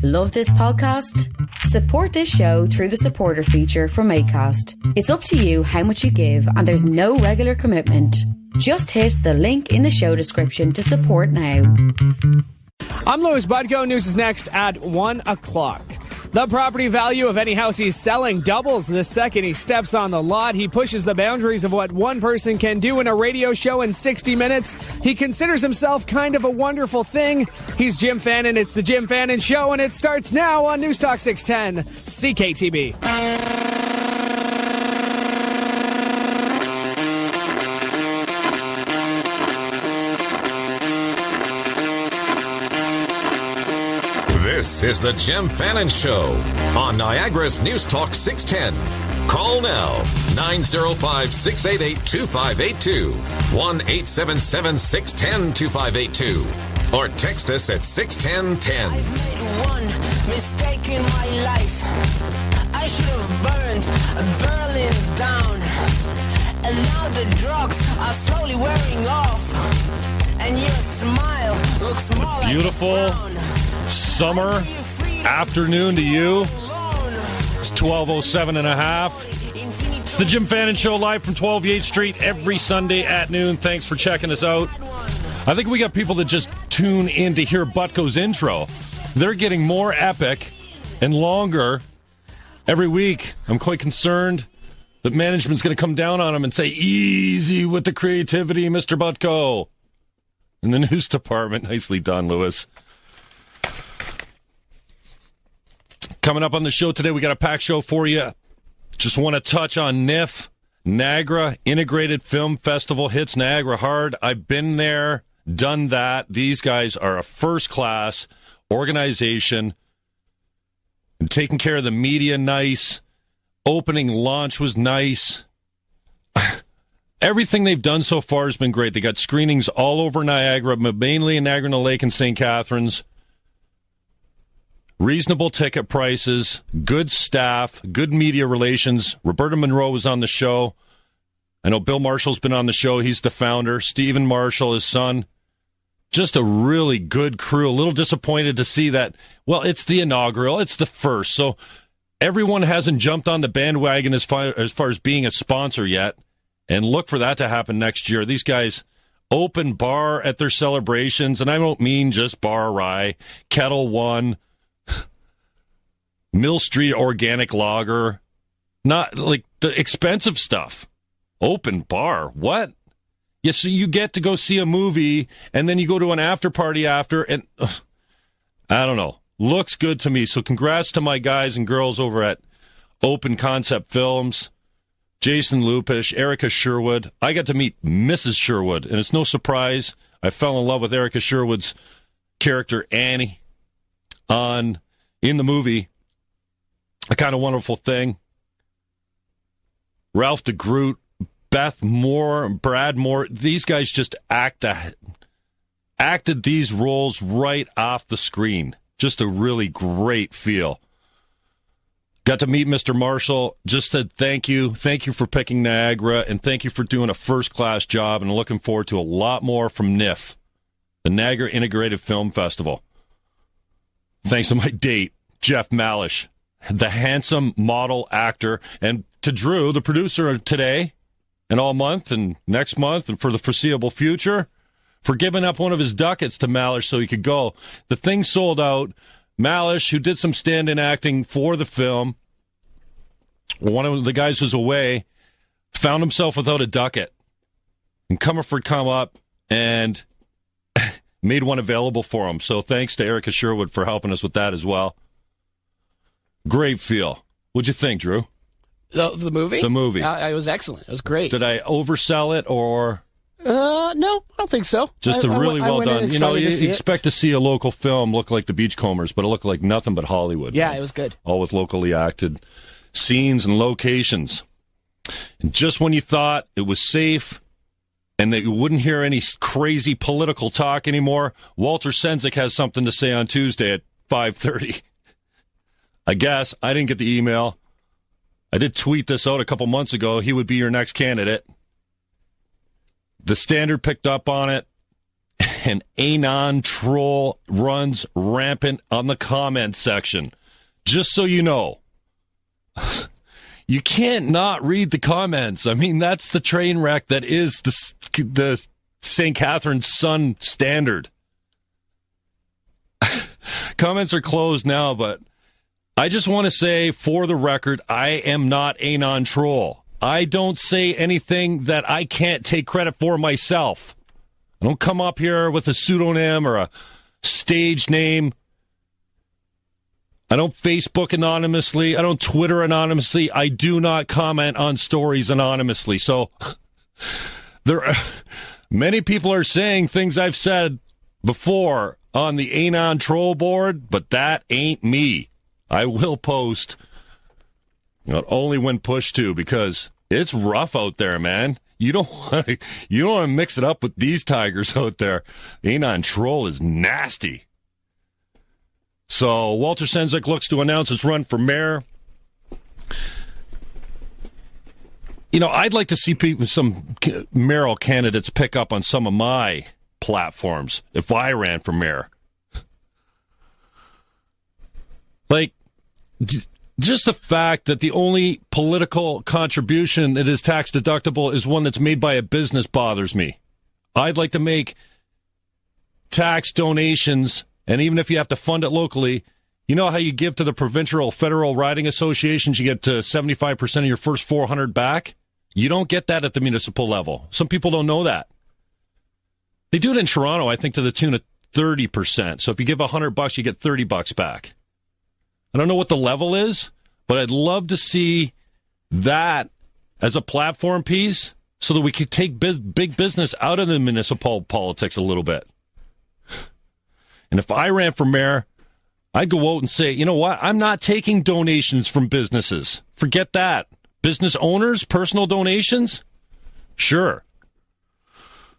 Love this podcast? Support this show through the supporter feature from Acast. It's up to you how much you give, and there's no regular commitment. Just hit the link in the show description to support now. I'm Louis Budko. News is next at 1 o'clock. The property value of any house he's selling doubles the second he steps on the lot. He pushes the boundaries of what one person can do in a radio show in 60 minutes. He considers himself kind of a wonderful thing. He's Jim Fannon. It's the Jim Fannon Show, and it starts now on News Talk 610 CKTB. This is the Jim Fannon Show on Niagara's News Talk 610. Call now, 905-688-2582, 1-877-610-2582, or text us at 61010. I've made one mistake in my life. I should have burned Berlin down. And now the drugs are slowly wearing off. And your smile looks more like beautiful a frown. Summer afternoon to you. It's 12:07 and a half. It's the Jim Fannon Show live from 12 Yates Street every Sunday at noon. Thanks for checking us out. I think we got people that just tune in to hear Butko's intro. They're getting more epic and longer every week. I'm quite concerned that management's going to come down on him and say, easy with the creativity, Mr. Butko. In the news department, nicely done, Lewis. Coming up on the show today, we got a packed show for you. Just want to touch on NIF, Niagara Integrated Film Festival hits Niagara hard. I've been there, done that. These guys are a first-class organization and taking care of the media nice. Opening launch was nice. Everything they've done so far has been great. They got screenings all over Niagara, but mainly in Niagara-on-the-Lake and St. Catharines. Reasonable ticket prices, good staff, good media relations. Roberta Monroe was on the show. I know Bill Marshall's been on the show. He's the founder. Stephen Marshall, his son. Just a really good crew. A little disappointed to see that, well, it's the inaugural. It's the first. So everyone hasn't jumped on the bandwagon as far as being a sponsor yet. And look for that to happen next year. These guys open bar at their celebrations. And I don't mean just Bar Rye, Kettle One, Mill Street Organic Lager, not like the expensive stuff. Open bar, what? Yeah, so you get to go see a movie, and then you go to an after party after, and I don't know. Looks good to me. So congrats to my guys and girls over at Open Concept Films, Jason Lupish, Erica Sherwood. I got to meet Mrs. Sherwood, and it's no surprise I fell in love with Erica Sherwood's character, Annie, in the movie. A kind of wonderful thing. Ralph DeGroot, Beth Moore, Brad Moore, these guys just acted these roles right off the screen. Just a really great feel. Got to meet Mr. Marshall. Just said thank you. Thank you for picking Niagara, and thank you for doing a first-class job, and looking forward to a lot more from NIF, the Niagara Integrated Film Festival. Thanks to my date, Jeff Malish, the handsome model actor, and to Drew, the producer today and all month and next month and for the foreseeable future, for giving up one of his ducats to Malish so he could go. The thing sold out. Malish, who did some stand-in acting for the film, one of the guys who's away, found himself without a ducat. And Comerford come up and made one available for him. So thanks to Erica Sherwood for helping us with that as well. Great feel. What'd you think, Drew? The movie? The movie. It was excellent. It was great. Did I oversell it, or? No, I don't think so. Just really well done. You know, you expect to see a local film look like The Beachcombers, but it looked like nothing but Hollywood. Yeah, it was good. All with locally acted scenes and locations. And just when you thought it was safe and that you wouldn't hear any crazy political talk anymore, Walter Senzik has something to say on Tuesday at 5:30. I guess. I didn't get the email. I did tweet this out a couple months ago. He would be your next candidate. The Standard picked up on it. an anon troll runs rampant on the comment section. Just so you know. You can't not read the comments. I mean, that's the train wreck that is the St. Catherine's Sun Standard. Comments are closed now, but I just want to say, for the record, I am not anon troll. I don't say anything that I can't take credit for myself. I don't come up here with a pseudonym or a stage name. I don't Facebook anonymously. I don't Twitter anonymously. I do not comment on stories anonymously. So many people are saying things I've said before on the Anon Troll board, but that ain't me. I will post, only when pushed to, because it's rough out there, man. You don't want to mix it up with these tigers out there. Anon Troll is nasty. So Walter Sendzik looks to announce his run for mayor. I'd like to see some mayoral candidates pick up on some of my platforms if I ran for mayor. Like, just the fact that the only political contribution that is tax deductible is one that's made by a business bothers me. I'd like to make tax donations. And even if you have to fund it locally, you know how you give to the provincial federal riding associations, you get 75% of your first 400 back? You don't get that at the municipal level. Some people don't know that. They do it in Toronto, I think, to the tune of 30%. So if you give $100, you get $30 back. I don't know what the level is, but I'd love to see that as a platform piece so that we could take big business out of the municipal politics a little bit. And if I ran for mayor, I'd go out and say, you know what? I'm not taking donations from businesses. Forget that. Business owners, personal donations? Sure.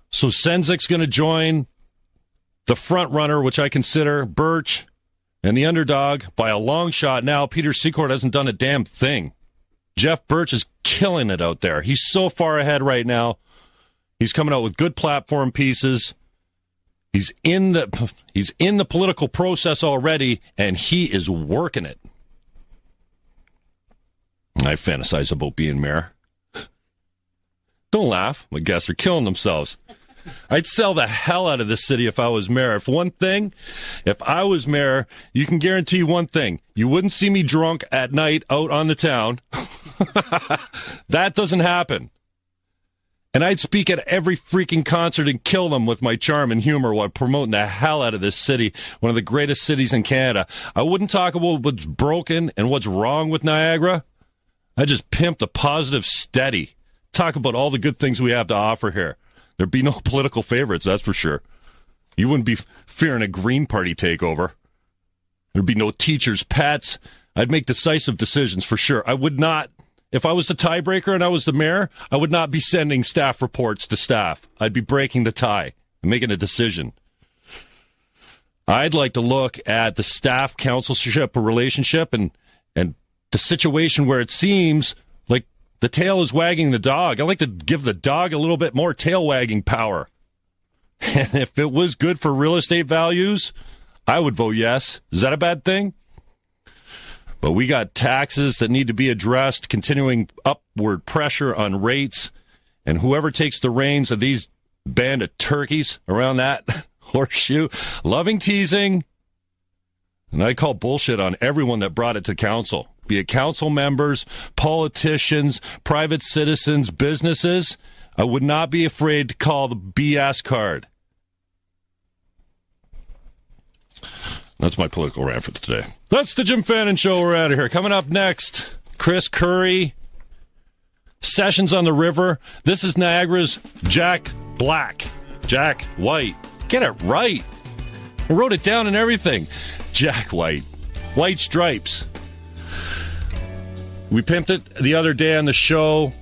So Sendzik's going to join the front runner, which I consider Birch, and the underdog by a long shot now. Peter Secord hasn't done a damn thing. Jeff Birch is killing it out there. He's so far ahead right now. He's coming out with good platform pieces. He's in the political process already, and he is working it. I fantasize about being mayor. Don't laugh. My guests are killing themselves. I'd sell the hell out of this city if I was mayor. If I was mayor, you can guarantee one thing. You wouldn't see me drunk at night out on the town. That doesn't happen. And I'd speak at every freaking concert and kill them with my charm and humor while promoting the hell out of this city, one of the greatest cities in Canada. I wouldn't talk about what's broken and what's wrong with Niagara. I just pimp the positive steady. Talk about all the good things we have to offer here. There'd be no political favorites, that's for sure. You wouldn't be fearing a Green Party takeover. There'd be no teachers' pets. I'd make decisive decisions for sure. I would not. If I was the tiebreaker and I was the mayor, I would not be sending staff reports to staff. I'd be breaking the tie and making a decision. I'd like to look at the staff councilship relationship and the situation where it seems like the tail is wagging the dog. I'd like to give the dog a little bit more tail wagging power. And if it was good for real estate values, I would vote yes. Is that a bad thing? But we got taxes that need to be addressed, continuing upward pressure on rates, and whoever takes the reins of these band of turkeys around that horseshoe, loving teasing, and I call bullshit on everyone that brought it to council, be it council members, politicians, private citizens, businesses. I would not be afraid to call the BS card. That's my political rant for today. That's the Jim Fannon Show. We're out of here. Coming up next, Chris Curry, Sessions on the River. This is Niagara's Jack Black. Jack White. Get it right. I wrote it down and everything. Jack White. White Stripes. We pimped it the other day on the show.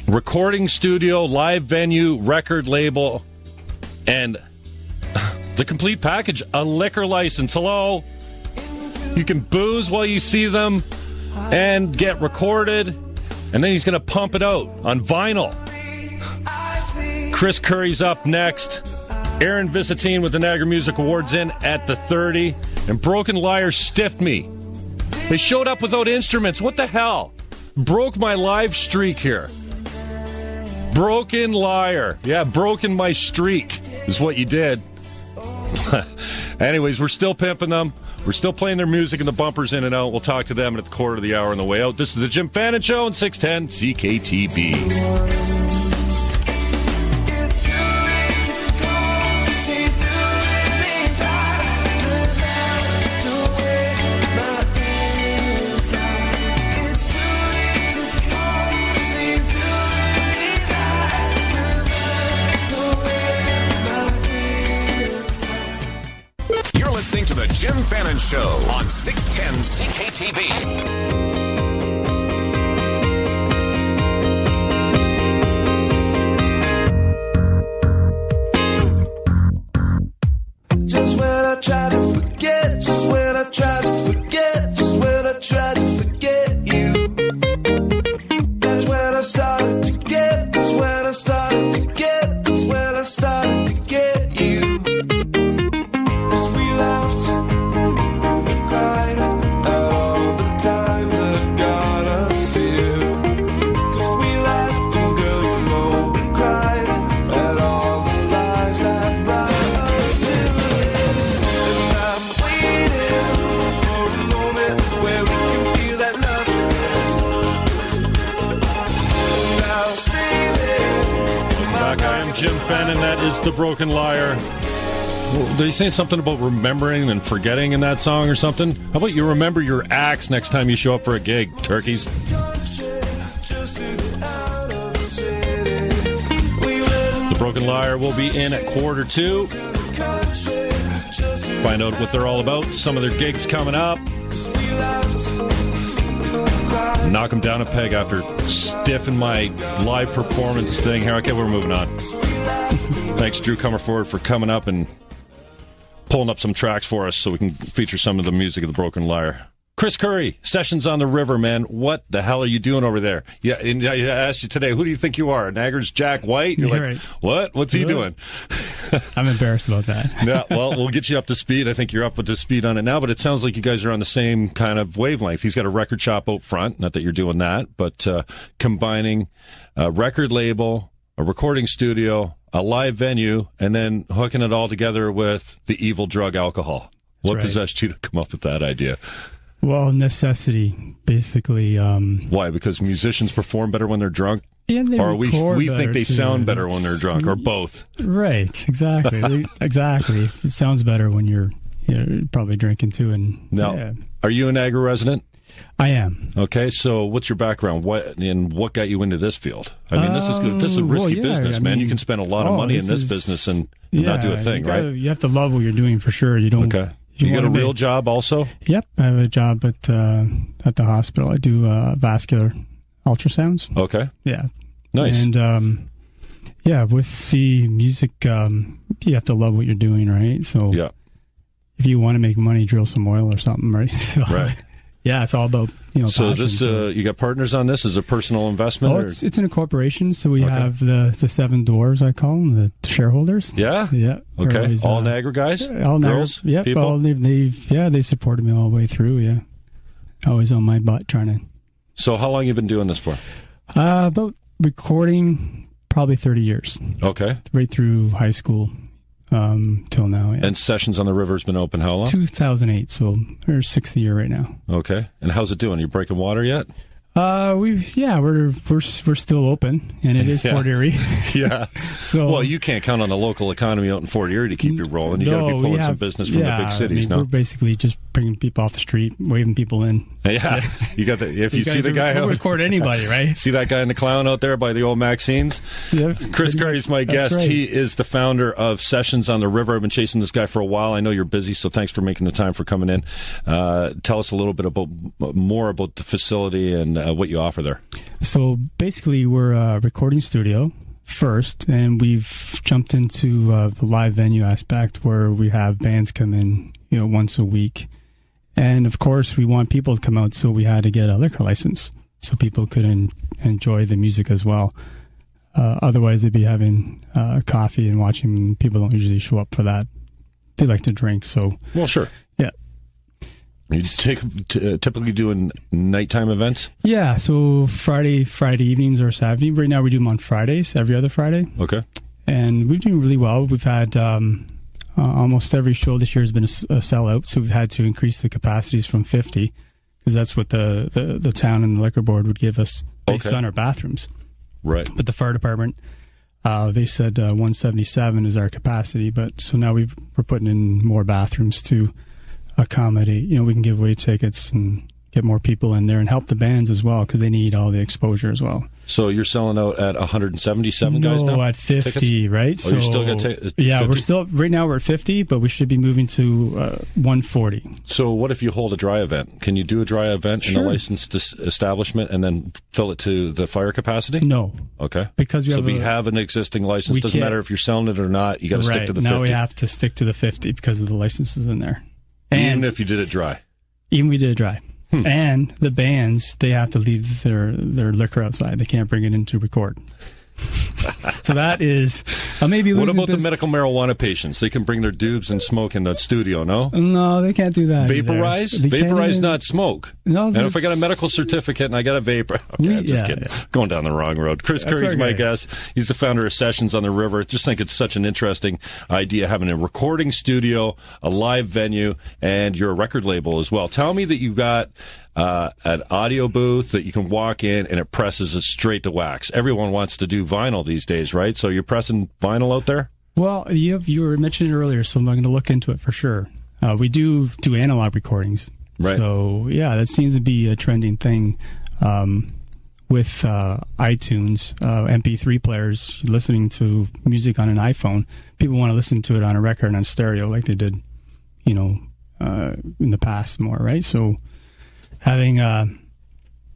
Recording studio, live venue, record label, and the complete package, a liquor license. Hello. You can booze while you see them and get recorded, and then he's going to pump it out on vinyl. Chris Curry's up next. Erin Visentin with the Niagara Music Awards in at the 30. And Broken Lyre stiffed me. They showed up without instruments. What the hell? Broke my live streak here. Broken Lyre. Yeah, broken my streak is what you did. Anyways, we're still pimping them. We're still playing their music and the bumpers in and out. We'll talk to them at the quarter of the hour on the way out. This is the Jim Fannon Show on 610 CKTB. Listening to the Jim Fannon Show on 610 CKTB. Just when I try to forget, just when I try to forget, just when I try to forget you. That's when I started to get, that's when I started to get, that's when I started to get you. Jim Fannon, that is the Broken Lyre. Did he say something about remembering and forgetting in that song or something? How about you remember your acts next time you show up for a gig, turkeys? The Broken Lyre will be in at 1:45. Find out what they're all about, some of their gigs coming up. Knock them down a peg after stiffing my live performance thing here. Okay, we're moving on. Thanks, Drew Comerford, for coming up and pulling up some tracks for us so we can feature some of the music of the Broken Lyre. Chris Curry, Sessions on the River, man. What the hell are you doing over there? Yeah, and I asked you today, who do you think you are? Niagara's Jack White? You're like, right. What? What's he doing? I'm embarrassed about that. Yeah, well, we'll get you up to speed. I think you're up to speed on it now, but it sounds like you guys are on the same kind of wavelength. He's got a record shop out front. Not that you're doing that, but combining a record label, a recording studio, a live venue, and then hooking it all together with the evil drug alcohol. What possessed you to come up with that idea? Well, necessity, basically. Why? Because musicians perform better when they're drunk? Yeah, or we think they sound better when they're drunk, or both? Right, exactly. Exactly. It sounds better when you're probably drinking too. And now, yeah. Are you a Niagara resident? I am. Okay, so what's your background? What got you into this field? I mean, this is a risky business, man. You can spend a lot of money in this business and not do a thing, right? You have to love what you're doing for sure. You don't. Okay. You got a real job also? Yep, I have a job at the hospital. I do vascular ultrasounds. Okay. Yeah. Nice. And with the music, you have to love what you're doing, right? So yeah. If you want to make money, drill some oil or something, right? So, right. Yeah, it's all about So passion, this you got partners on this as a personal investment? Oh, it's an incorporation. So we have the 7 doors, I call them, the shareholders. Yeah. Yeah. Okay. Always, all Niagara guys. All girls. Yep. People. They supported me all the way through. Yeah. Always on my butt trying to. So how long you been doing this for? About recording, probably 30 years. Okay. Right through high school. Till now, yeah. And Sessions on the River has been open how long? 2008, so we're 6th year right now. Okay. And how's it doing? You breaking water yet? We're still open, and it is Fort Erie. Yeah. So well, you can't count on the local economy out in Fort Erie to keep you rolling. You got to be pulling some business from the big cities. We're basically just bringing people off the street, waving people in. Yeah. You got the. If you see the guy, we'll record anybody, right? See that guy in the clown out there by the old Maxine's? Yeah. Chris Curry's my guest. Right. He is the founder of Sessions on the River. I've been chasing this guy for a while. I know you're busy, so thanks for making the time for coming in. Tell us a little bit more about the facility and what you offer there. So basically, we're a recording studio first, and we've jumped into the live venue aspect where we have bands come in, once a week. And of course, we want people to come out, so we had to get a liquor license so people could enjoy the music as well. Otherwise, they'd be having coffee and watching. People don't usually show up for that. They like to drink, so... Well, sure. Yeah. You typically doing nighttime events? Yeah, so Friday evenings or Saturday. Right now we do them on Fridays, every other Friday. Okay. And we're doing really well. We've had almost every show this year has been a sellout, so we've had to increase the capacities from 50, because that's what the town and the liquor board would give us based on our bathrooms. Right. But the fire department, they said 177 is our capacity, but so now we're putting in more bathrooms to accommodate. We can give away tickets and get more people in there and help the bands as well, because they need all the exposure as well. So you're selling out at 177 guys now? No, at 50, tickets? Right? Oh, you still got 50? Yeah, right now we're at 50, but we should be moving to 140. So what if you hold a dry event? Can you do a dry event in a licensed establishment and then fill it to the fire capacity? No. Okay. Because if you have an existing license, doesn't matter if you're selling it or not, you got to stick to the 50. Now we have to stick to the 50 because of the licenses in there. Even if you did it dry? Even we did it dry. And the bands, they have to leave their liquor outside. They can't bring it in to record. So that is... I may be losing What about the medical marijuana patients? They can bring their dubs and smoke in the studio, no? No, they can't do that. Vaporize? Vaporize, not smoke. No, and if I got a medical certificate and I got a vapor... Okay, I'm just kidding. Yeah. Going down the wrong road. Chris Curry's my guest. He's the founder of Sessions on the River. Just think it's such an interesting idea, having a recording studio, a live venue, and you're a record label as well. Tell me that you got... an audio booth that you can walk in and it presses it straight to wax. Everyone wants to do vinyl these days, right? So you're pressing vinyl out there? Well, you were mentioning it earlier, so I'm going to look into it for sure. We do analog recordings. Right. So, yeah, that seems to be a trending thing with iTunes, MP3 players, listening to music on an iPhone. People want to listen to it on a record on stereo like they did, in the past more, right? So... Having a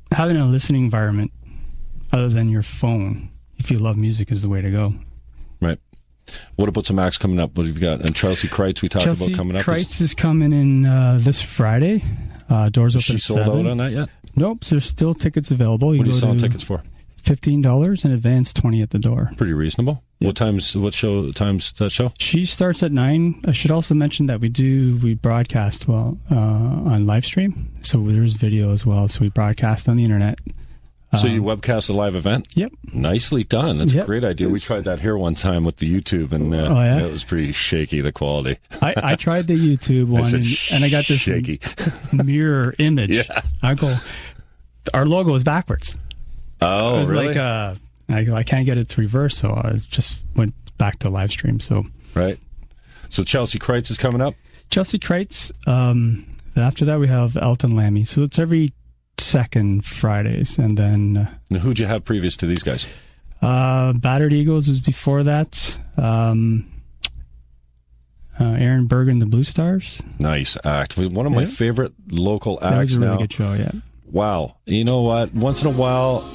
listening environment other than your phone, if you love music, is the way to go. Right. What about some acts coming up? What have you got? And Chelsea Kreitz, we talked about coming up. Chelsea Kreitz is coming in this Friday. Doors open at 7. Is she sold out on that yet? Nope. So there's still tickets available. What are you selling tickets for? $15 in advance, $20 at the door. Pretty reasonable. Yep. Time's that show? She starts at 9. I should also mention that we broadcast on live stream, so there's video as well. So we broadcast on the internet. So you webcast a live event? Yep. Nicely done. That's a great idea. We tried that here one time with the YouTube, and it was pretty shaky, the quality. I tried the YouTube one, and I got this shaky mirror image. Yeah. I go, our logo is backwards. Oh, really? I can't get it to reverse, so I just went back to live stream. So right. So Chelsea Kreitz is coming up? Chelsea Kreitz. After that, we have Elton Lammy. So it's every second Fridays. And then... Now, who'd you have previous to these guys? Battered Eagles was before that. Erin Bergen, the Blue Stars. Nice act. One of my favorite local acts now. That was a really good show, yeah. Wow. You know what? Once in a while...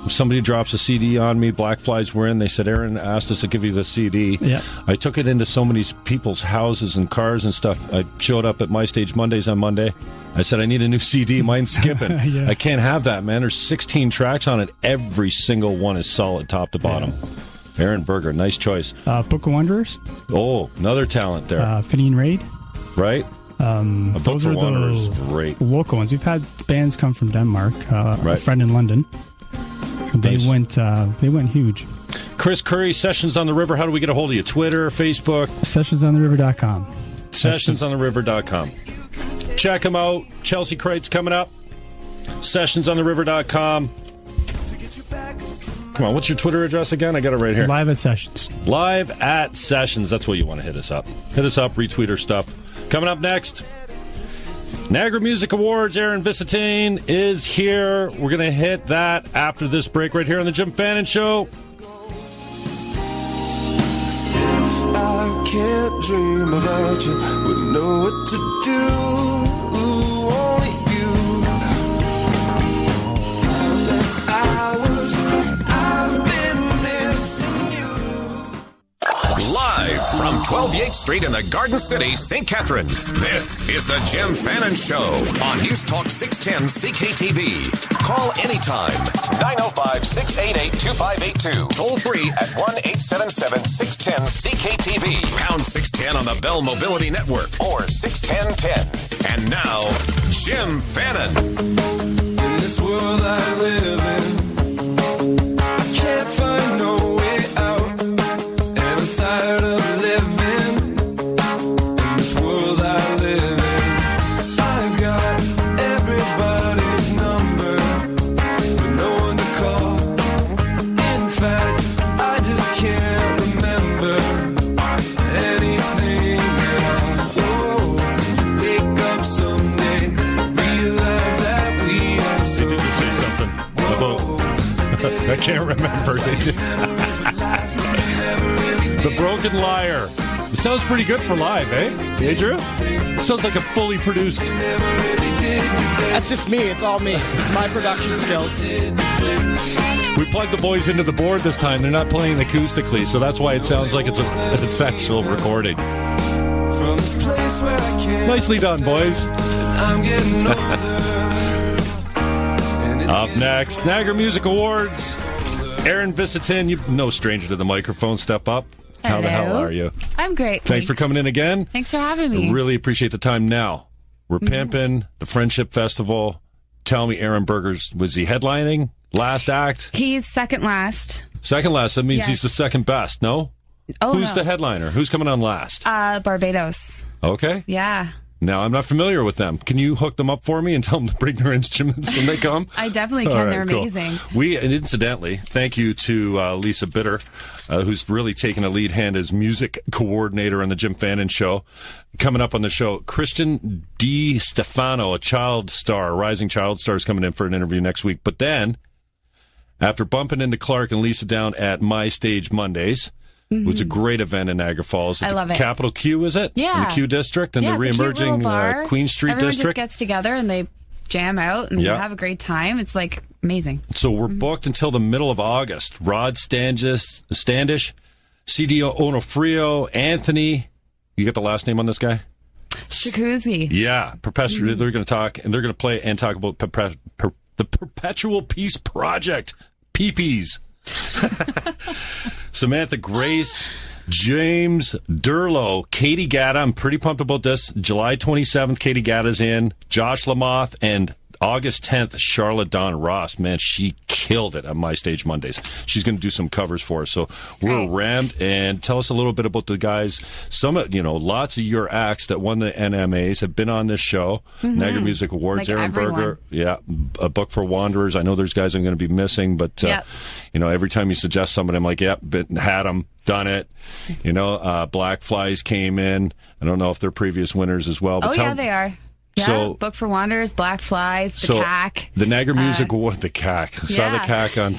If somebody drops a CD on me, Black Flies were in, they said, Erin asked us to give you the CD. Yeah. I took it into so many people's houses and cars and stuff. I showed up at My Stage Mondays on Monday. I said, I need a new CD. Mine's skipping. Yeah. I can't have that, man. There's 16 tracks on it. Every single one is solid top to bottom. Yeah. Erin Berger, nice choice. Book of Wanderers. Oh, another talent there. Finine Raid. Right. A Book of Wanderers is great. Local ones. We've had bands come from Denmark. A friend in London. They went huge. Chris Curry, Sessions on the River. How do we get a hold of you? Twitter, Facebook? SessionsOnTheRiver.com. SessionsOnTheRiver.com. Check them out. Chelsea Kreitz coming up. SessionsOnTheRiver.com. Come on, what's your Twitter address again? I got it right here. Live at Sessions. Live at Sessions. That's what you want to hit us up. Hit us up, retweet our stuff. Coming up next, Niagara Music Awards. Erin Visentin is here. We're going to hit that after this break right here on the Jim Fannon Show. If I can't dream about you, wouldn't know what to do. Only you. Countless hours I've been missing you. Live from 12 Yates Street in the Garden City, St. Catharines. This is the Jim Fannon Show on News Talk 610 CKTV. Call anytime. 905-688-2582. Toll free at 1-877-610-CKTV. Pound 610 on the Bell Mobility Network or 61010. And now, Jim Fannon. In this world I live in, I can't find no way out, and I'm tired of living in this world I live in. I've got everybody's number, but no one to call. In fact, I just can't remember anything at all. Oh, wake up someday, realize that we are so. They did just say something about. I can't remember. They did. The Broken Lyre. It sounds pretty good for live, eh? Andrew? It sounds like a fully produced. That's just me. It's all me. It's my production skills. We plugged the boys into the board this time. They're not playing acoustically, so that's why it sounds like it's actual recording. From this place where I can't. Nicely done, boys. I'm getting older. Up next, Niagara Music Awards. Erin, Visentin, you're no stranger to the microphone. Step up. How the hell are you? I'm great. Thanks for coming in again. Thanks for having me. I really appreciate the time. Now, we're pimping the Friendship Festival. Tell me, Aaron Berger's, was he headlining? Last act? He's second last. Second last. That means Yes. he's the second best, no? Oh, Who's no. the headliner? Who's coming on last? Barbados. Okay. Yeah. Now, I'm not familiar with them. Can you hook them up for me and tell them to bring their instruments when they come? I definitely can. All right, They're cool. amazing. And incidentally, thank you to Lisa Bitter, who's really taken a lead hand as music coordinator on the Jim Fannon Show. Coming up on the show, Christian D. Stefano, a rising child star, is coming in for an interview next week. But then, after bumping into Clark and Lisa down at My Stage Mondays, it was a great event in Niagara Falls. I love it. Capital Q, is it? Yeah. In the Q District, and Yeah, the it's a cute little reemerging bar. Queen Street Everyone District. just gets together and they jam out and Yeah. have a great time. It's like amazing. So we're booked until the middle of August. Rod Standish, CDO Onofrio, Anthony. You get the last name on this guy? Jacuzzi. Yeah, They're going to talk, and they're going to play and talk about the Perpetual Peace Project, PPs. Samantha Grace, James Durlow, Katie Gatta. I'm pretty pumped about this. July 27th, Katie Gatta's in. Josh Lamoth, and August 10th, Charlotte Dawn Ross. Man, she killed it on My Stage Mondays. She's going to do some covers for us. So we're rammed. And tell us a little bit about the guys. Lots of your acts that won the NMAs have been on this show. Niagara Music Awards. Like Aaron everyone. Berger. Yeah. A Book for Wanderers. I know there's guys I'm going to be missing, but, every time you suggest somebody, I'm like, yep, had them. Done it. Black Flies came in. I don't know if they're previous winners as well. But They are. Yeah, So- Book for Wanderers, Black Flies, the CAC. The Niagara Music Award, the CAC. I saw the CAC on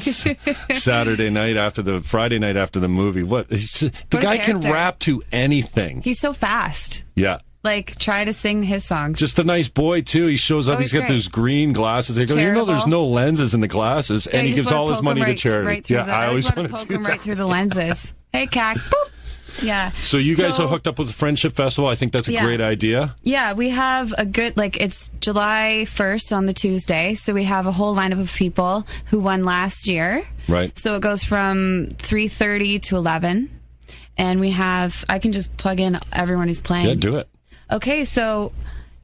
Friday night after the movie. The guy can character. rap to anything. He's so fast. Yeah. Like, try to sing his songs. Just a nice boy, too. He shows up. Oh, he's he's got great. those green glasses. He goes, Charitable. there's no lenses in the glasses. And you he just gives wanna all his poke money him to right- charity. right through I always want want to to poke do him that. right through the lenses. Hey, CAC. Boop. Yeah. So you guys are hooked up with the Friendship Festival. I think that's a great idea. Yeah, we have a good, it's July 1st on the Tuesday, so we have a whole lineup of people who won last year. Right. So it goes from 3:30 to 11, and I can just plug in everyone who's playing. Yeah, do it. Okay, so,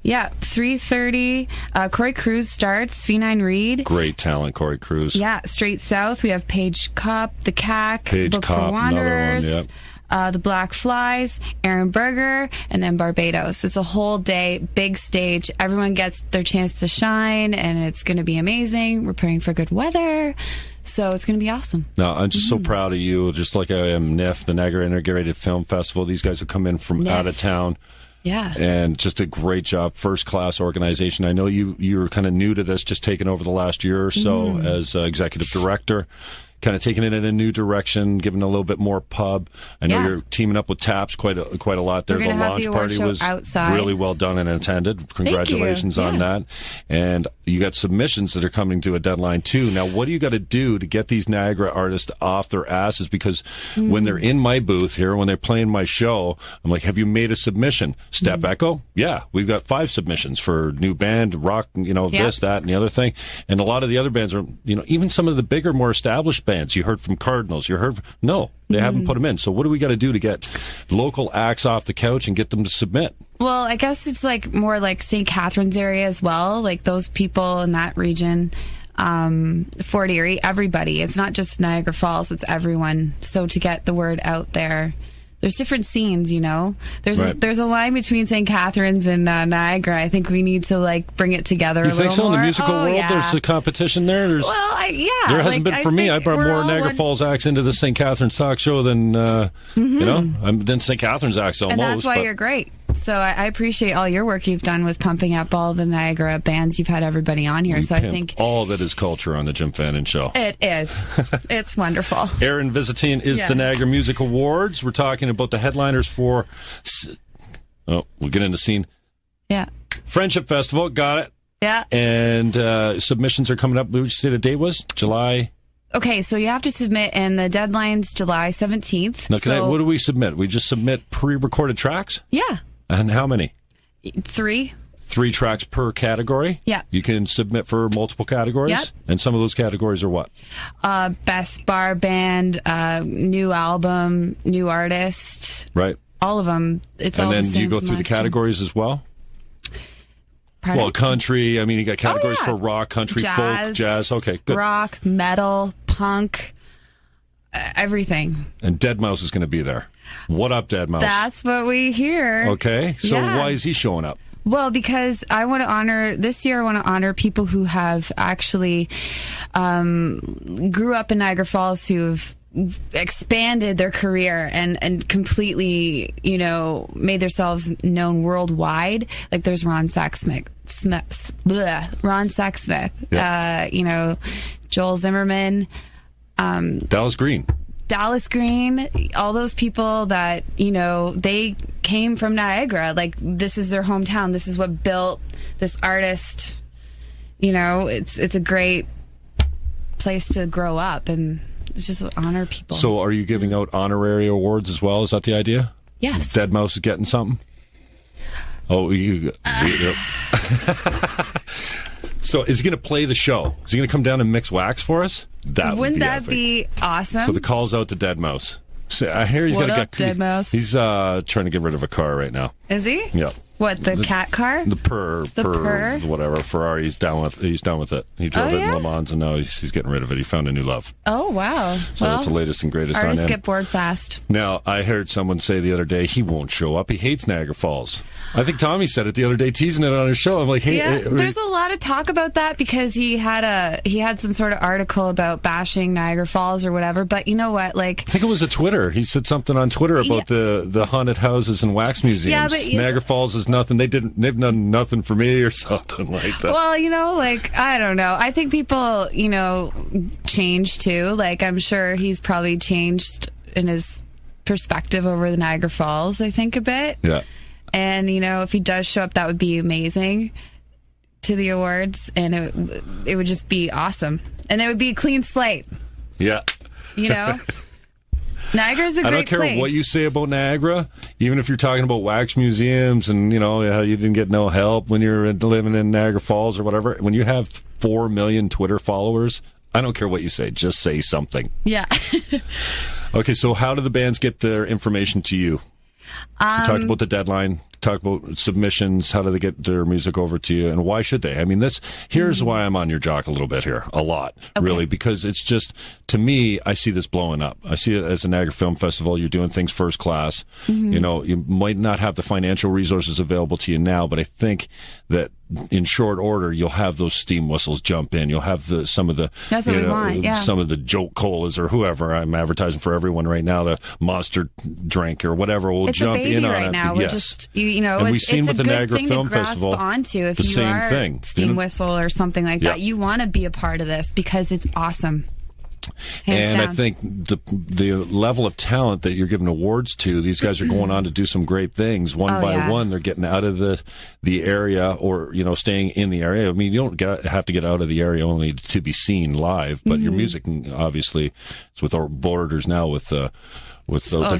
3:30, Corey Cruz starts, Phenine Reed. Great talent, Corey Cruz. Yeah, Straight South, we have Paige Kopp, the CAC, Paige Book Kopp, for Wanderers. another one, The Black Flies, Aaron Berger, and then Barbados. It's a whole day, big stage. Everyone gets their chance to shine, and it's going to be amazing. We're praying for good weather, so it's going to be awesome. No, I'm just so proud of you, just like I am NIF, the Niagara Integrated Film Festival. These guys have come in from out of town. Yeah. And just a great job, first-class organization. I know you're kind of new to this, just taking over the last year or so as executive director. kind of taking it in a new direction, giving a little bit more pub. I know Yeah. you're teaming up with Taps quite a lot there. We're The gonna have launch the award party show was outside. really well done and attended. Congratulations on that. And you got submissions that are coming to a deadline too. Now, what do you got to do to get these Niagara artists off their asses? Because when they're in my booth here, when they're playing my show, I'm like, have you made a submission? Step Echo? Yeah, we've got 5 submissions for new band, rock, this, that, and the other thing. And a lot of the other bands are, even some of the bigger, more established bands. You heard from Cardinals. No, they haven't put them in. So what do we got to do to get local acts off the couch and get them to submit? Well, I guess it's like more like St. Catharines area as well. Like those people in that region, Fort Erie, everybody. It's not just Niagara Falls, it's everyone. So to get the word out there, there's different scenes, There's a line between St. Catharines and Niagara. I think we need to bring it together a little more. You think so? In the musical world, yeah. There's a competition there? There hasn't been for me. I brought more Niagara Falls acts into the St. Catharines talk show than, than St. Catharines acts almost. And that's why you're great. So I appreciate all your work you've done with pumping up all the Niagara bands. You've had everybody on here. So I think all that is culture on the Jim Fannon Show. It is. It's wonderful. Erin Visentin is the Niagara Music Awards. We're talking about the headliners for... we'll get into scene. Yeah. Friendship Festival. Got it. Yeah. And submissions are coming up. What did you say the date was? July... Okay, so you have to submit, and the deadline's July 17th. Now, what do we submit? We just submit pre-recorded tracks? Yeah. And how many? 3. 3 tracks per category? Yeah. You can submit for multiple categories? Yep. And some of those categories are what? Best bar band, new album, new artist. Right. All of them. It's all the same. And then do you go through the categories as well? Pardon? Well, country. I mean, you got categories for rock, country, folk, jazz. Okay, good. Rock, metal, punk, everything. And Deadmau5 is going to be there. What up, Deadmau5? That's what we hear. Okay, so why is he showing up? Well, because I want to honor people who have actually grew up in Niagara Falls, who've expanded their career and completely, made themselves known worldwide. Like there's Ron Sacksmith, yeah. Joel Zimmerman, Dallas Green, all those people that, they came from Niagara. Like this is their hometown. This is what built this artist. It's a great place to grow up, and just honor people. So are you giving out honorary awards as well? Is that the idea? Yes. Deadmau5 is getting something? Oh, So is he going to play the show? Is he going to come down and mix wax for us? Wouldn't that be awesome? So the call's out to Deadmau5. So I hear he's Deadmau5? He's trying to get rid of a car right now. Is he? Yeah. What, the cat car? The purr, whatever, Ferrari. He's done with it. He drove it in Le Mans, and now he's getting rid of it. He found a new love. Oh, wow. So that's the latest and greatest on him. Artists get bored fast. Now, I heard someone say the other day he won't show up. He hates Niagara Falls. I think Tommy said it the other day, teasing it on his show. I'm like, hey, there's a lot of talk about that because he had some sort of article about bashing Niagara Falls or whatever. But you know what? I think it was a Twitter. He said something on Twitter about the haunted houses and wax museums. Yeah, but Niagara Falls is nothing. They've done nothing for me or something like that. Well, I don't know. I think people, change too. I'm sure he's probably changed in his perspective over the Niagara Falls, I think, a bit. Yeah. And, if he does show up, that would be amazing to the awards. And it would just be awesome. And it would be a clean slate. Yeah. Niagara's a great place. I don't care what you say about Niagara, even if you're talking about wax museums and, how you didn't get no help when you're living in Niagara Falls or whatever. When you have 4 million Twitter followers, I don't care what you say. Just say something. Yeah. Okay, so how do the bands get their information to you? You talked about the deadline. Talk about submissions. How do they get their music over to you, and why should they? I mean, here's why I'm on your jock a little bit here, a lot, really, because it's just, to me, I see this blowing up. I see it as a Niagara Film Festival. You're doing things first class. Mm-hmm. You might not have the financial resources available to you now, but I think that in short order, you'll have those steam whistles jump in. You'll have some of the That's what we want, yeah. Some of the joke colas or whoever. I'm advertising for everyone right now. The Monster drink or whatever will jump in on right it. Now. We're just and we've seen with the Niagara Film Festival onto if the you same are thing. Steam whistle or something like that. You want to be a part of this because it's awesome. Hands and down. I think the level of talent that you're giving awards to, these guys are going on to do some great things. One by one, they're getting out of the area, or staying in the area. I mean, you don't have to get out of the area only to be seen live, but your music, obviously, it's with our borders now with the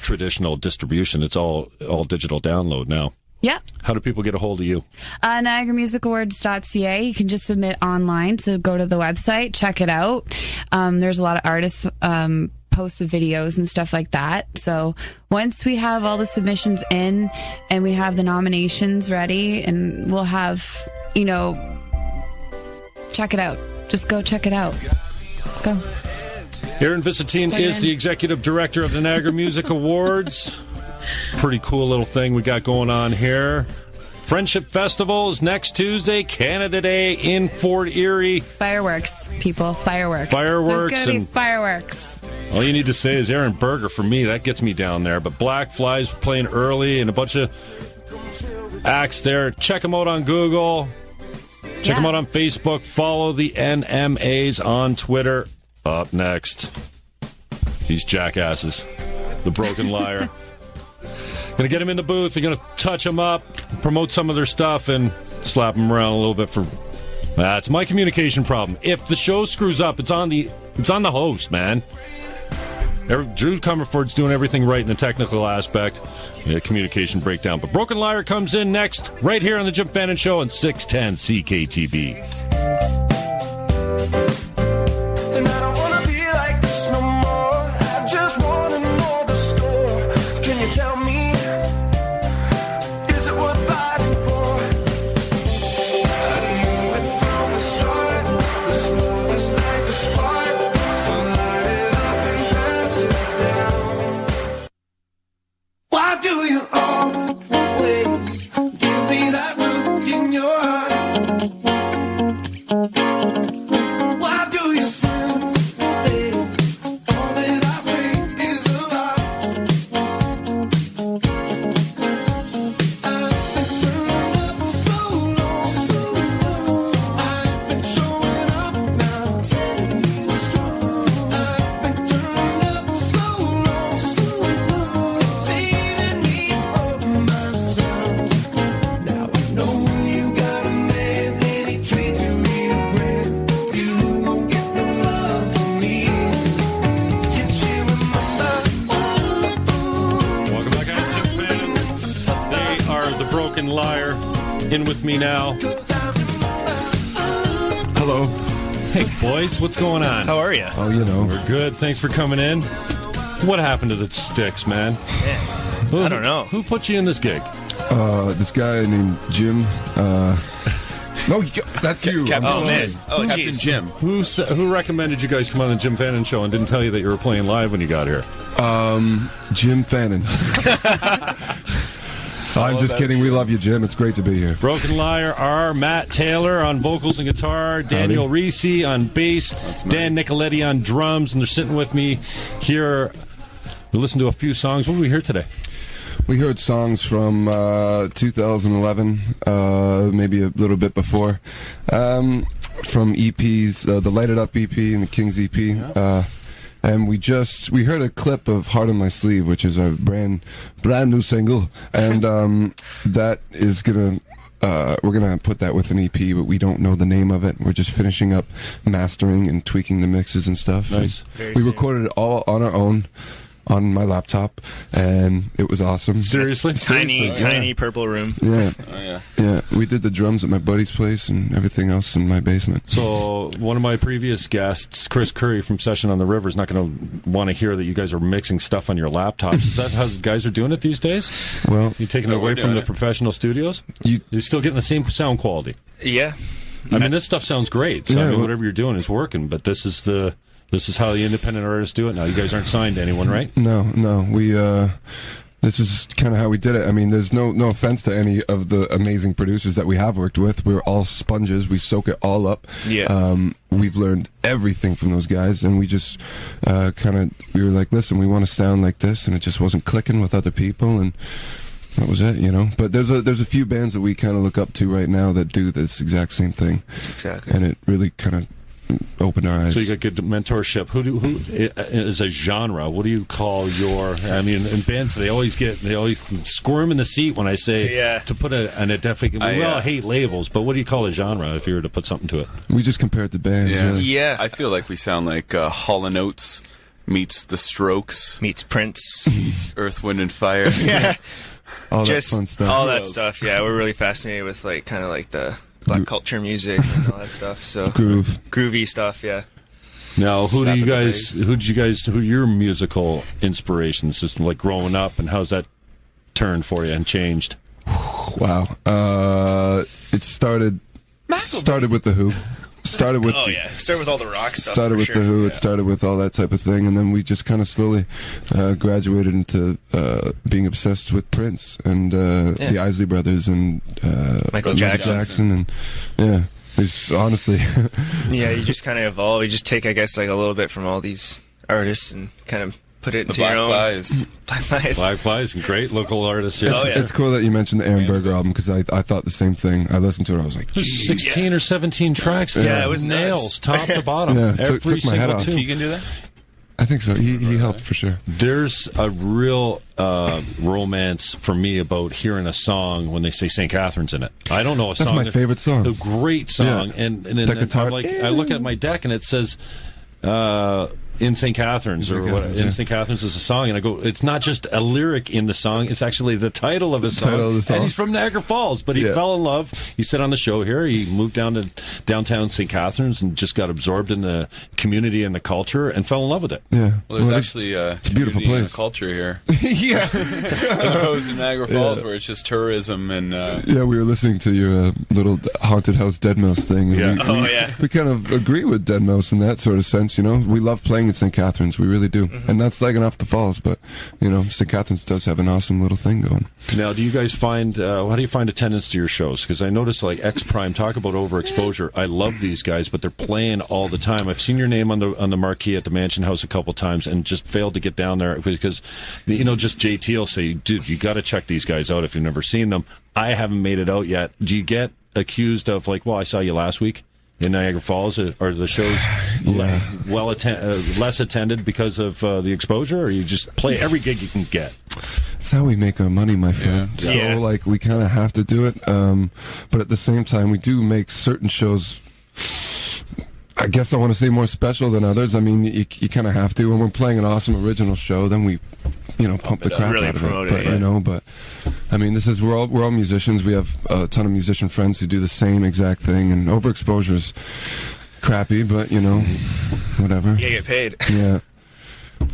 traditional distribution. It's all digital download now. Yeah. How do people get a hold of you? NiagaraMusicAwards.ca. You can just submit online, so go to the website, check it out. There's a lot of artists posted videos and stuff like that. So once we have all the submissions in and we have the nominations ready, and we'll have, check it out. Just go check it out. Go. Erin Visentin is the executive director of the Niagara Music Awards. Pretty cool little thing we got going on here. Friendship Festival is next Tuesday. Canada Day in Fort Erie. Fireworks, people. Fireworks. Fireworks. There's going to be fireworks. All you need to say is Aaron Berger for me. That gets me down there. But Black Flies playing early and a bunch of acts there. Check them out on Google. Check them out on Facebook. Follow the NMAs on Twitter. Up next, these jackasses. The Broken Lyre. Going to get them in the booth. They're going to touch them up, promote some of their stuff, and slap them around a little bit for... It's my communication problem. If the show screws up, it's on the host, man. Drew Comerford's doing everything right in the technical aspect. Communication breakdown. But Broken Lyre comes in next, right here on the Jim Fannon Show on 610 CKTB. And I don't wanna be like this no more. I just wanna know the score. Can you tell me? Is it worth fighting for? I knew it from the start. This love is like a spark. So light it up and pass it down. Why do you always give me that look in your eye? Why do you think all that I say is a lie? I've been turning up so long. I've been showing up now, telling you strong. I've been turning up so long, leaving me for myself. Now I know you got a man and he treats you real great. You won't get no love from me. Can't you remember? Welcome back, I'm Jim Fannon. They are the Broken Lyre. In with me now. Hello. Hey, boys, what's going on? How are you? Oh, we're good. Thanks for coming in. What happened to the sticks, man? I don't know. Who put you in this gig? This guy named Jim. No, that's you. Captain I'm man. sorry. Oh, Captain geez. Jim. Who recommended you guys come on the Jim Fannon Show and didn't tell you that you were playing live when you got here? Jim Fannon. I'm just kidding. We love you, Jim. It's great to be here. Broken Lyre are Matt Taylor on vocals and guitar, Daniel Reese on bass, Dan Nicoletti on drums, and they're sitting with me here. We listened to a few songs. What did we hear today? We heard songs from 2011, maybe a little bit before, from EPs, the Light It Up EP and the Kings EP. And we heard a clip of Heart on My Sleeve, which is a brand new single, and that is we're gonna put that with an EP, but we don't know the name of it. We're just finishing up mastering and tweaking the mixes and stuff. Nice. And we recorded it all on our own on my laptop, and it was awesome. Seriously? Tiny purple room. Yeah. Oh, Yeah, we did the drums at my buddy's place and everything else in my basement. So one of my previous guests, Chris Curry from Session on the River, is not going to want to hear that you guys are mixing stuff on your laptops. Is that how guys are doing it these days? Well, You taking it away from the professional studios? You're still getting the same sound quality. Yeah. I mean, this stuff sounds great. So Yeah, I mean, well- whatever you're doing is working. But this is how the independent artists do it now. You guys aren't signed to anyone, right? No. We this is kind of how we did it. I mean, there's no offense to any of the amazing producers that we have worked with. We're all sponges. We soak it all up. Yeah. We've learned everything from those guys, and we just we were like, listen, we want to sound like this, and it just wasn't clicking with other people, and that was it, But there's a few bands that we kind of look up to right now that do this exact same thing. Exactly. And it really kind of opened our eyes. So you got good mentorship. Who is a genre? What do you call your? I mean, in bands they always squirm in the seat when I say to put an identification. We all hate labels, but what do you call a genre if you were to put something to it? We just compare it to bands. Yeah. I feel like we sound like Hall & Oates meets The Strokes meets Prince meets Earth, Wind and Fire. All just that fun stuff. All that stuff. Yeah, we're really fascinated with like kind of like the black culture music and all that stuff. So groovy stuff. Yeah. Now, who are your musical inspirations? Just like growing up, and how's that turned for you and changed? Wow. It started with the Who. Started with all the rock stuff. Started with the Who. It started with all that type of thing, and then we just kind of slowly graduated into being obsessed with Prince and the Isley Brothers and Michael Jackson, and it's honestly. Yeah, you just kind of evolve. You just take, I guess, like a little bit from all these artists and kind of put it into your own. Black Flies, great local artists. Yeah. It's cool that you mentioned the Aaron Berger album because I thought the same thing. I listened to it. I was like, 16 or 17 tracks. Yeah, it was nails, top to bottom. Every took my head off. You can do that? I think so. He helped for sure. There's a real romance for me about hearing a song when they say St. Catherine's in it. I don't know a song. That's my favorite song. A great song. Yeah. And the guitar. I look at my deck and it says in St. Catherine's in St. Catherine's is a song, and I go, it's not just a lyric in the song, it's actually the title of the song. And he's from Niagara Falls, but he fell in love. He said on the show here, he moved down to downtown St. Catherine's and just got absorbed in the community and the culture and fell in love with it. Yeah. Well, there's actually it's a beautiful place. And a culture here. Yeah. As opposed to Niagara Falls, where it's just tourism and. Yeah, we were listening to your little haunted house Dead Mouse thing. And we kind of agree with Dead Mouse in that sort of sense. You know, we love playing at St. Catherine's. We really do. And that's slagging off the falls, but, you know, St. Catherine's does have an awesome little thing going. Now, do you guys find, how do you find attendance to your shows? Because I noticed, like, X-Prime, talk about overexposure. I love these guys, but they're playing all the time. I've seen your name on the marquee at the Mansion House a couple times and just failed to get down there because, you know, just JT will say, dude, you got to check these guys out if you've never seen them. I haven't made it out yet. Do you get accused of, like, well, I saw you last week in Niagara Falls? Are the shows less attended because of the exposure, or you just play every gig you can get? That's how we make our money, my friend. So, like, we kind of have to do it, but at the same time, we do make certain shows, I guess I want to say, more special than others. I mean, you kind of have to. When we're playing an awesome original show, then we, you know, pump the crap really out of it. But, you know, but I mean, we're all musicians. We have a ton of musician friends who do the same exact thing, and overexposure's crappy, but, you know, whatever. You get paid. Yeah,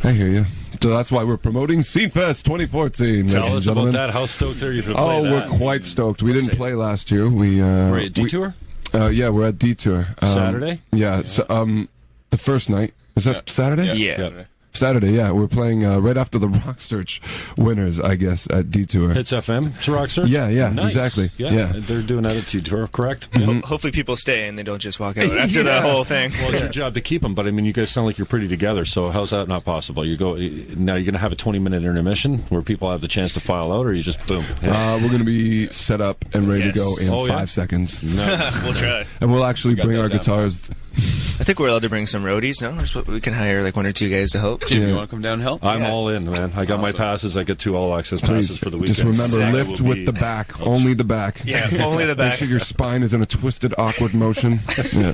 I hear you. So that's why we're promoting Scenefest 2014. Tell us about that. How stoked are you to play that? We're quite stoked. We didn't play last year. We're at Detour? Yeah, we're at Detour. Saturday? Yeah, so, the first night. Is that Saturday? Yeah. Saturday, yeah. We're playing right after the Rock Search winners, I guess, at Detour. Hits FM? It's Rock Search? Yeah, nice. Exactly. Yeah. They're doing that at Detour, correct? Mm-hmm. Hopefully people stay and they don't just walk out after the whole thing. Well, it's your job to keep them, but I mean, you guys sound like you're pretty together, so how's that not possible? Now you're going to have a 20-minute intermission where people have the chance to file out, or you just boom? We're going to be set up and ready to go in 5 seconds. Nice. We'll try. And we'll actually bring our guitars. I think we're allowed to bring some roadies, no? We can hire like 1 or 2 guys to help. Jim, you want to come down and help? I'm all in, man. I got my passes. I get 2 all-access passes for the weekend. Just remember, lift with the back. Only the back. Yeah, only the back. Make sure your spine is in a twisted, awkward motion. Yeah.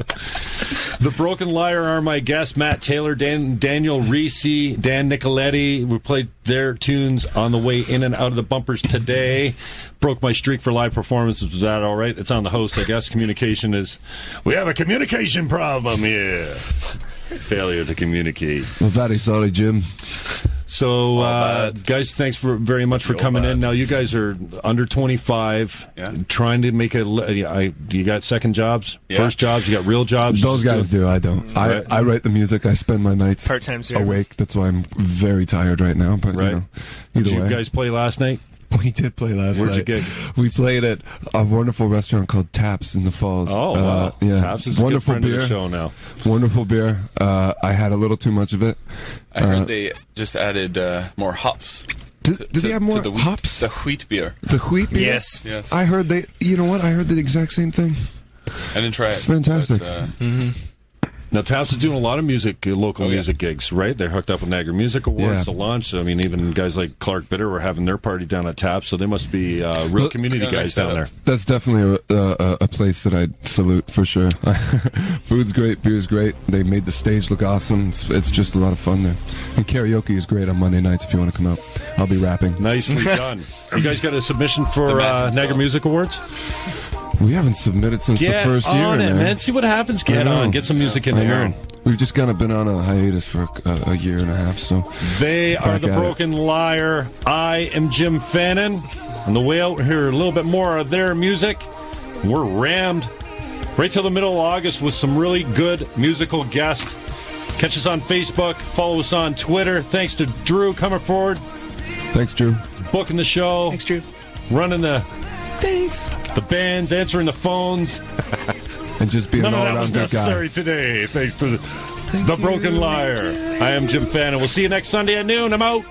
The Broken Lyre are my guests. Matt Taylor, Daniel Reese, Dan Nicoletti. We played their tunes on the way in and out of the bumpers today. Broke my streak for live performances. Was that all right? It's on the host, I guess. Communication is... We have a communication problem here. Failure to communicate. Well, very sorry, Jim. So, guys, thanks very much for coming in. Now, you guys are under 25, trying to make you got second jobs, first jobs, you got real jobs? Those guys do, I don't. I write the music, I spend my nights part-time awake. That's why I'm very tired right now. But, you know, either way. Did you guys play last night? We did play last night. Where'd you gig? We played at a wonderful restaurant called Taps in the Falls. Oh, wow. Yeah. Taps is wonderful a good friend of the show now. Wonderful beer. I had a little too much of it. I heard they just added more hops. Did they have more hops? The wheat beer. The wheat beer? Yes. I heard you know what? I heard the exact same thing. I didn't try it. It's fantastic. But, Now, Taps is doing a lot of music, local music gigs, right? They're hooked up with Niagara Music Awards, the launch. I mean, even guys like Clark Bitter were having their party down at Taps, so they must be real community guys down there. That's definitely a place that I'd salute for sure. Food's great, beer's great. They made the stage look awesome. It's just a lot of fun there. And karaoke is great on Monday nights if you want to come out. I'll be rapping. Nicely done. You guys got a submission for Niagara Music Awards? We haven't submitted since the first year. Get on it, man. See what happens. Get on. Get some music in there. We've just kind of been on a hiatus for a year and a half. So they are the Broken Lyre. I am Jim Fannon. On the way out, we'll hear a little bit more of their music. We're rammed right till the middle of August with some really good musical guests. Catch us on Facebook. Follow us on Twitter. Thanks to Drew coming forward. Thanks, Drew. Booking the show. Thanks, Drew. Running the bands, answering the phones. And just being None all of that around was good necessary guy. Today, thanks to the Broken Lyre. I am Jim Fannon. We'll see you next Sunday at noon. I'm out.